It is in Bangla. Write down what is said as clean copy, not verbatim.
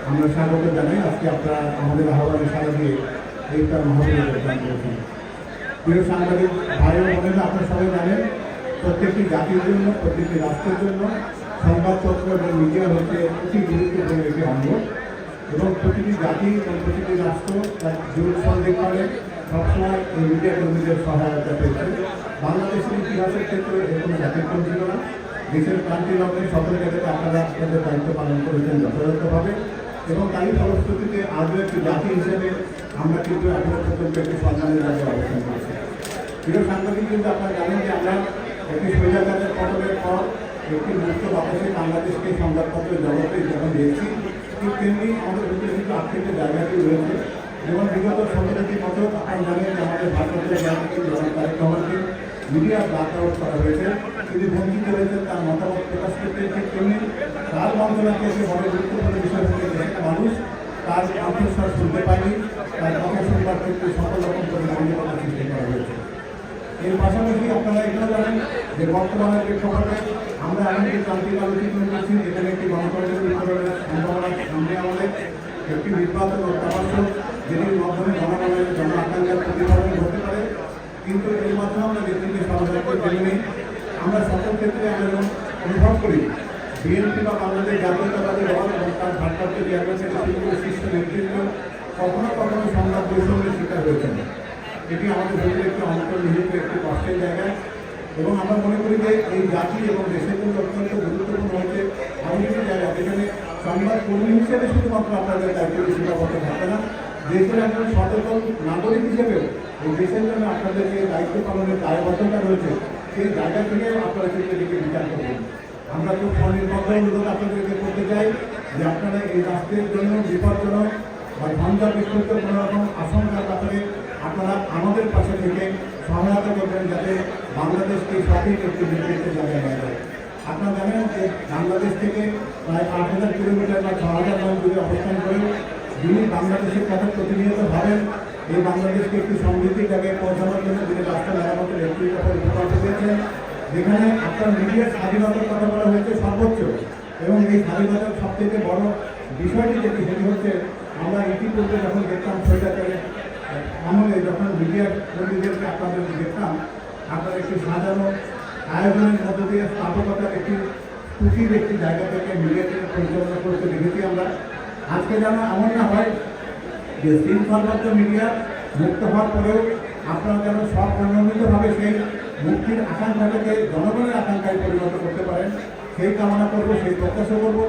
আমরা স্বাগত জানাই। আজকে আপনারা আমাদের আহ্বানে সাড়া দিয়ে এইটা মহাবীর যোগদান করেছেন। প্রিয় সাংবাদিক ভাই ও বোনেরা, আপনারা সবাই জানেন প্রত্যেকটি জাতির জন্য, প্রত্যেকটি রাষ্ট্রের জন্য সংবাদপত্র এবং মিডিয়া হচ্ছে অতি গুরুত্বপূর্ণ একটি অঙ্গ এবং প্রতিটি জাতি এবং প্রতিটি রাষ্ট্র তার জীবন সন্দেহকালে সবসময় এই মিডিয়া কর্মীদের সহায়তা পেয়েছে। বাংলাদেশের ইতিহাসের ক্ষেত্রে এর কোনো ব্যতিক্রম ছিল না। দেশের ক্রান্তি লগ্নে সকল জায়গাতে আপনারা আপনাদের দায়িত্ব পালন করেছেন যথাযথভাবে এবং তারই ফলশ্রুতিতে আজও একটি জাতি হিসেবে আমরা কিন্তু এখনো পর্যন্ত একটি সম্মানের জায়গায় অবস্থান করেছি। প্রিয় সাংবাদিক, কিন্তু আপনারা জানেন যে আমরা একটি স্বৈরাচারের পতনের পর একটি মুক্ত বাতাসে বাংলাদেশকে সংবাদপত্রের জগতে যখন দেখছি, ঠিক তেমনি আমাদের ভিতরে কিন্তু আক্ষেপের জায়গাটি রয়েছে। যেমন বিগত 17টি বছর আপনারা জানেন যে আমাদের ভারতের জাতিকে তারেক রহমানকে মিডিয়া ব্ল্যাক আউট করা হয়েছে, তিনি বঞ্চিত হয়েছেন তার মতামত প্রকাশ করতে। ঠিক তেমনি তার বন্দনাকে এসে বড় গুরুত্বপূর্ণ বিষয় হচ্ছে দেশের মানুষ তার কণ্ঠস্বর শুনতে পায়নি, তার কথা শুনবার ক্ষেত্রে সকল রকম প্রতিবন্ধকতা সৃষ্টি করা হয়েছে। এর পাশাপাশি আপনারা এটাও জানেন যে বর্তমানের প্রেক্ষাপটে আমরা এমন একটি ক্রান্তিকাল অতিক্রম করছি যেখানে একটি গণতন্ত্রের বিতরণের সম্ভাবনা সামনে আমাদের একটি নির্বাচন অত্যাবশ্যক, যেটির মাধ্যমে জনগণের জন আকাঙ্ক্ষার প্রতিফলন হতে পারে। কিন্তু এর মাধ্যমে আমরা নেতৃত্বে সমাজকে জেনে নিই। আমরা সকল ক্ষেত্রে আমরা যেমন অনুভব করি বিএনপি বা বাংলাদেশ জাতীয়তাবাদী দল এবং তার ভারপ্রাপ্ত চেয়ারম্যান থেকে শুরু করে শীর্ষ নেতৃত্ব কখনো কখনো সংবাদ বৈষম্যের শিকার হয়েছেন। এটি আমাদের ভিতরে একটি অন্তর্নিহিত একটি কষ্টের জায়গা এবং আমরা মনে করি যে এই জাতি এবং দেশের জন্য অত্যন্ত গুরুত্বপূর্ণ হচ্ছে এমন একটি জায়গা যেখানে সংবাদ কর্মী হিসেবে শুধুমাত্র আপনাদের দায়িত্ব সীমাবদ্ধ থাকে না, দেশের একজন সচেতন নাগরিক হিসেবেও এই দেশের জন্য আপনাদের যে দায়িত্ব পালনের দায়বদ্ধতা রয়েছে সেই জায়গা থেকে আপনারা কিন্তু এদিকে বিচার করবেন। আমরা খুব স্বনির্বদ্ধ অনুরোধ আপনাদেরকে করতে চাই যে আপনারা এই রাষ্ট্রের জন্য বিপজ্জনক বা ঝঞ্ঝা বিস্তৃত কোনো রকম আশঙ্কার ব্যাপারে আপনারা আমাদের পাশে থেকে সহায়তা করবেন যাতে বাংলাদেশকে সঠিক একটি নির্দিষ্ট জায়গায় নেওয়া যায়। আপনারা জানেন যে বাংলাদেশ থেকে প্রায় 8,000 কিলোমিটার বা 6,000 মাইল দূরে অবস্থান করেন যিনি বাংলাদেশের কথা প্রতিনিয়ত ভাবেন এই বাংলাদেশকে একটি সমৃদ্ধির জায়গায় পৌঁছানোর জন্য যিনি রাষ্ট্র মেরামতের একটি প্রকল্প দিয়েছেন, যেখানে আপনার মিডিয়ার স্বাধীনতার কথা বলা হয়েছে সর্বোচ্চ এবং এই স্বাধীনতার সবথেকে বড় বিষয়টি যেটি সেটি হচ্ছে আমরা ইতিপূর্বে যখন দেখতাম স্বৈরাচারের আমলে যখন মিডিয়ার কর্মীদেরকে আপনাদের দেখতাম আপনারা একটি সাজানো আয়োজনের মধ্য দিয়ে স্থাপকতার একটি খুশির একটি জায়গা থেকে মিডিয়াকে পরিচালনা করতে দেখেছি আমরা। আজকে যেন এমন না হয় যে শৃঙ্খলবদ্ধ মিডিয়া মুক্ত হওয়ার পরেও আপনারা যেন সব প্রণোদিতভাবে সেই মুক্তির আকাঙ্ক্ষাটাকে জনগণের আকাঙ্ক্ষায় পরিণত করতে পারেন, সেই কামনা করবো, সেই প্রত্যাশা করবো।